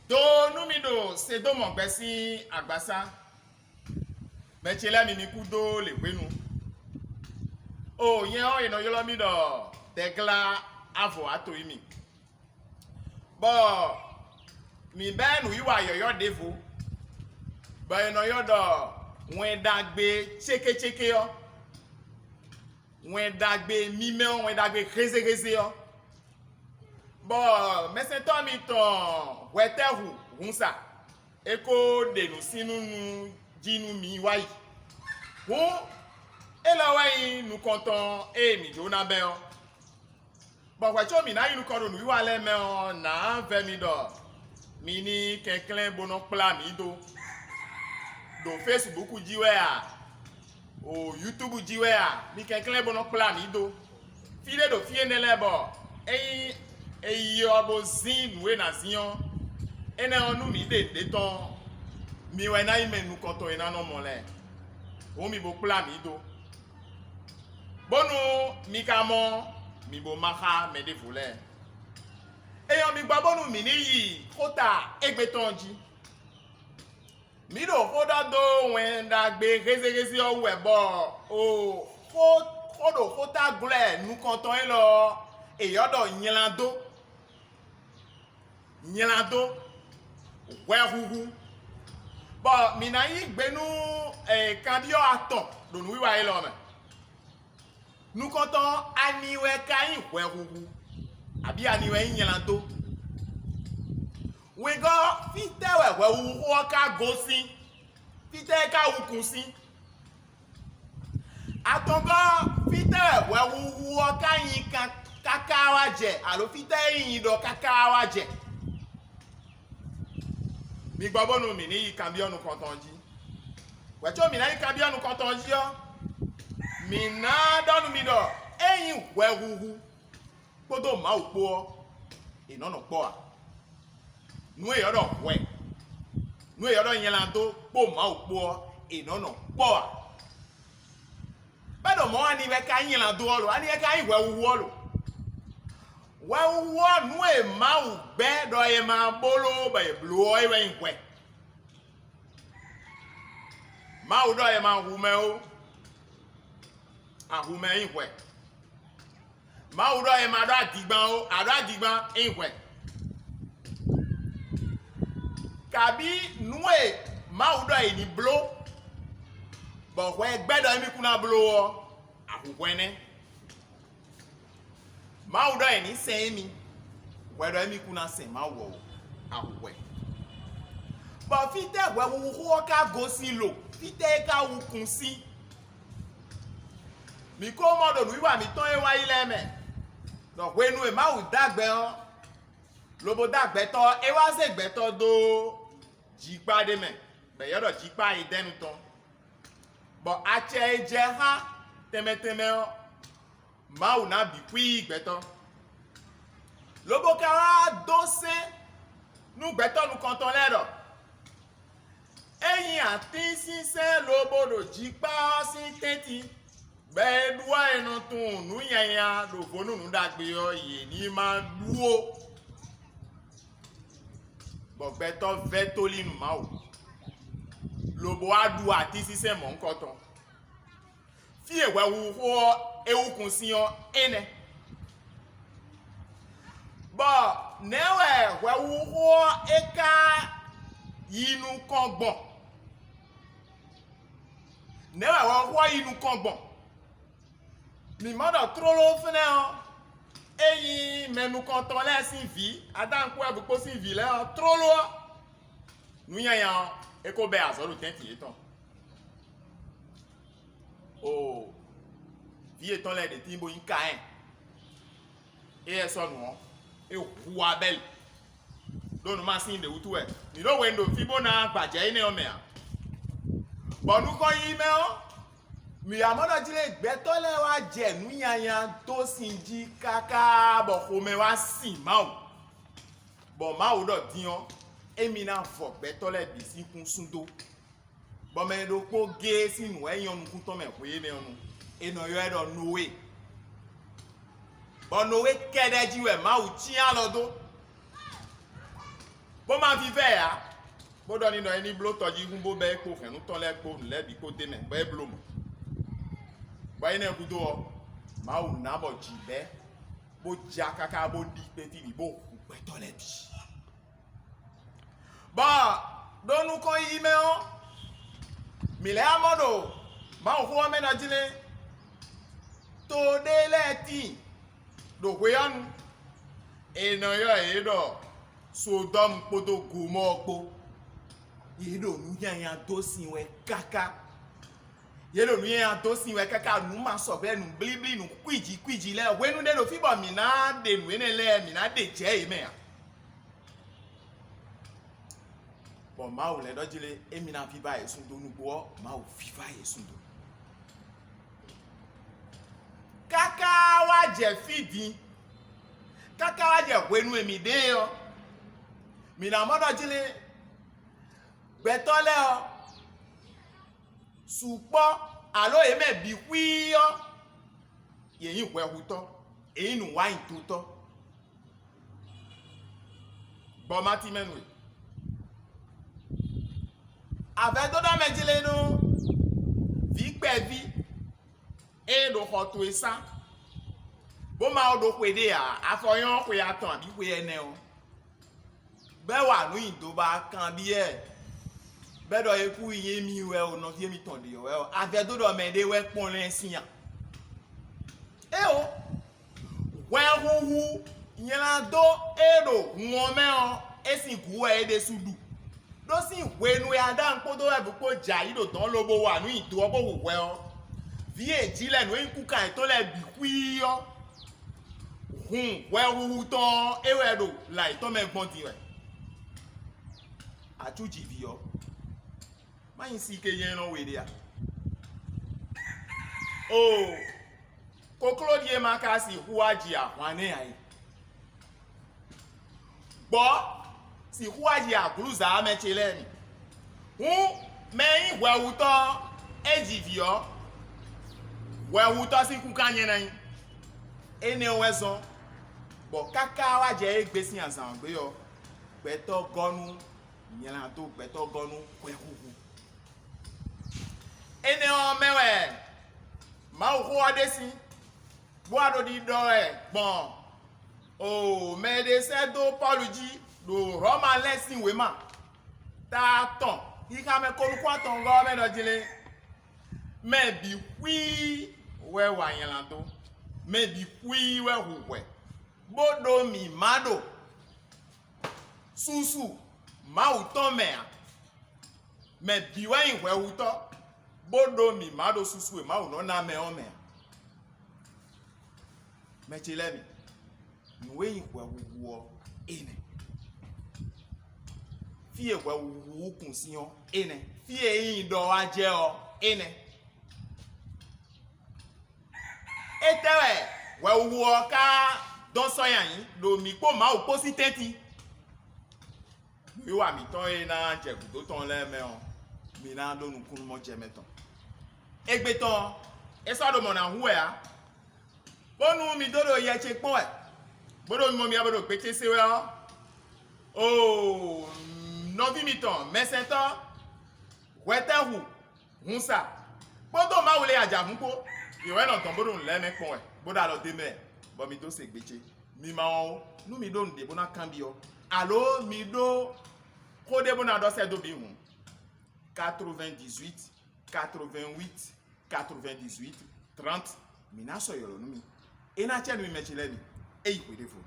Do numido se do mon gbesi agbasa. Mechele mi ku do le gbenu. O yen o eno yolo mi do degla avo ato imi. Bo mi benu iwa yoyo devo. Bo eno yodo wen dagbe cheke yo. Wen dagbe mime o wen dagbe reze yo. Bon, mais c'est toi mi ton weteru hunsa eko denu sinu nu jinu mi wai hun ela wai nu konton e mi do na be o bon wacho mi na inu kodo nu iwa le me o na ve mi do mi ni kenklen bono pla mi do Facebook jiwe a o YouTube jiwe a mi kenklen bono pla mi do file do fie ne le bo eyi obo zin we na zion ene onu mi de ton mi we na ime nu konto ina no mole o mi bo pla mi do bonu mi ka mo mi bo maka me de vole eyo mi gba bonu mi ni yi kota egbetonji mi do koda do wen da gbe reze o we bo o kodo kota gle nu konto en lo eyodo nyelado wehuhu bo mina yi gbenu kandio aton donu wiwa elo me nu konton aniwe kayin wehuhu abi aniwe nyelado we go fite wehuhu o ka gosi fite ka ukunsi atongo fite wehuhu o ka yin kakawa je alo fite yin do kakawa je mi gbabo no mi ni kambio nu kontonji wecho mi na kambio nu kontonji o mi na donu mi do eyin wehuhu podo ma opo ina no po a nu e yodo we nu e yodo yen lan to po ma opo ina no po a bedo mo ani we ka yin lan do lo ani e ka yin wehuhu lo wọ́n nú ẹ̀ máa ń gbẹ́ dọ̀ ẹ̀ máa bóló bẹ̀ bló ẹ̀wẹ̀ ìwẹ̀ máa dọ̀ ẹ̀ máa hùmẹ́ o àhùmẹ́ ìwẹ̀ máa dọ̀ ẹ̀ máa dọ̀ àdìgbọ́n o àdọ̀ àdìgbọ́n ìwẹ̀ kàbí nú ẹ̀ máa dọ̀ ẹ̀ ní bló bọ̀ wẹ́ gbẹ́dọ̀ ẹ̀ mi kúnná bló ọ àhùwẹ́ ní. Ma udo eni se mi wedo emi kuna se ma wo awe ba fite we wo ka go si lo fite ka wu kun si mi ko mo do wi wa mi ton e wa ile me do we nu e ma u dagbe on lobo dagbe to e wa se gbe to do jipa de me be yodo jipa idenu ton bo ache je ha temeteme o ma u na bi kwi igbeto lobo kara dose nu gbeto nu konton lero eyin ati sise lobo do jipa si teti bedua enu tun nu yanya do fonu nu dagbe yo ye ni ma duo bo gbeto vetoli nu ma o lobo adu ati sise mo nkoton fi ewe wu ho ewukun si on ene bo newe wewu ho eka yinu kongbon newe ho yinu kongbon mi modo trolo fene o eyin menu konton le sin vi adanku ebupo sin vi le o trolo nu yan eko be azoro tenti eton o vi eton le de timbo yin ka en e so nu e hu abel donu ma sin de utu e ni do wendo fibo na gbaje ine o me a bonu ko yin me o mi amodo jile gbeto le wa je nu yan to sinji kaka bo ko me wa sin ma o bo ma o do dion emi na fo gbeto le bi sin kun sundo bo me do ko ge sinu eyan nu kun to me ko ye me onu eno yo e do nowe bo nowe kede jiwe ma o ti alodo bo Bon ma vive ya. Bon doni no eni blo toji humbo be ko fe nu ton le ko le bi ko de me be blo mo. Ba ina kudo ma u na bo jibe. Bo jakaka bo di peti bi bo pe to le bi. Ba donu ko ime o. Mi le amodo. Ma o ko me na jile. To de le ti. Do kwe anu. Eno yo edo. Sodom podo gumoko. Yedo nu yan to sin we kaka. Yedo nu yan to sin we kaka nu ma so be nu blibli nu kwiji le we nu de lo fi bo mi na de nu ene le mi na de je ime ya. Bon ma o le dojile emi na fi ba yesun do nu bo ma o fi ba yesun do. Kaka wa je fidi. Kaka wa je we nu emi de yo. Mi na mo dojile betole o supo alo eme bi kwi o yeyin we huto eyin nu wa intuto bo mati menwe ave do da mejile no vi pe vi e do hoto esa bo ma o do kwede a afoyan kwe atan bi kwe ene o be wa nu indo ba kan bi e bedo eku yin mi we o no fi mi ton de we o ave do do me de we pon le sian e o we huhu yin do e do won me o esin ku e de sudu do sin we nu ya dan po do e bu po ja yi do ton lobo wa nu ido obo wo we o vi eji le nu ku kan to le bi kwi o we huhu ton e we do lai to me gbon ti we atuji vi o mayin si ke yen no we dia oh ko Claudie makasi huaji ahwane ai bo si huaji agluza amechele ni hu meyin wewuto ejivio wewuto si kukanyen nan ene wezo bo kaka wa je egbesi azan gbe yo gbeto gonu nyela to gbeto gonu kwehuhu ene o mewe ma o adesi bo ado di do e gbon o me de se do poluji do roma lesson we ma ta ton ika me koluku aton go me do jile me bi wi we wa nyela to me bi wi we huwe bodo mi mado susu ma uton me bi wa yin we uto bodo mi mado susu e ma uno na me o me chilemi nuwe yin we wuwo ene fie we wuwo kun si o ene fie yin do aje o ene etewe we wuwo ka don so yan yin lo mi po ma o po si teti mi wa mi ton e na je ku to ton le me o mi na do nu kun mo je meton egbeton eso do mo na hu e a bonu mi dodo ye che pon e bodo mi mo mi abodo pe se we o no vi mi ton meseton wetehu hunsa bodo ma wole aja fun po iwe na ton bodo le me pon e bodo alo de me bo mi do se gbeche mi ma o nu mi do nde bona kan bi o allo mi do ko de bona do se do bi hun 98 88 98 30 mina so yoro nu mi ena che nu mi mechile ni e ikwede fo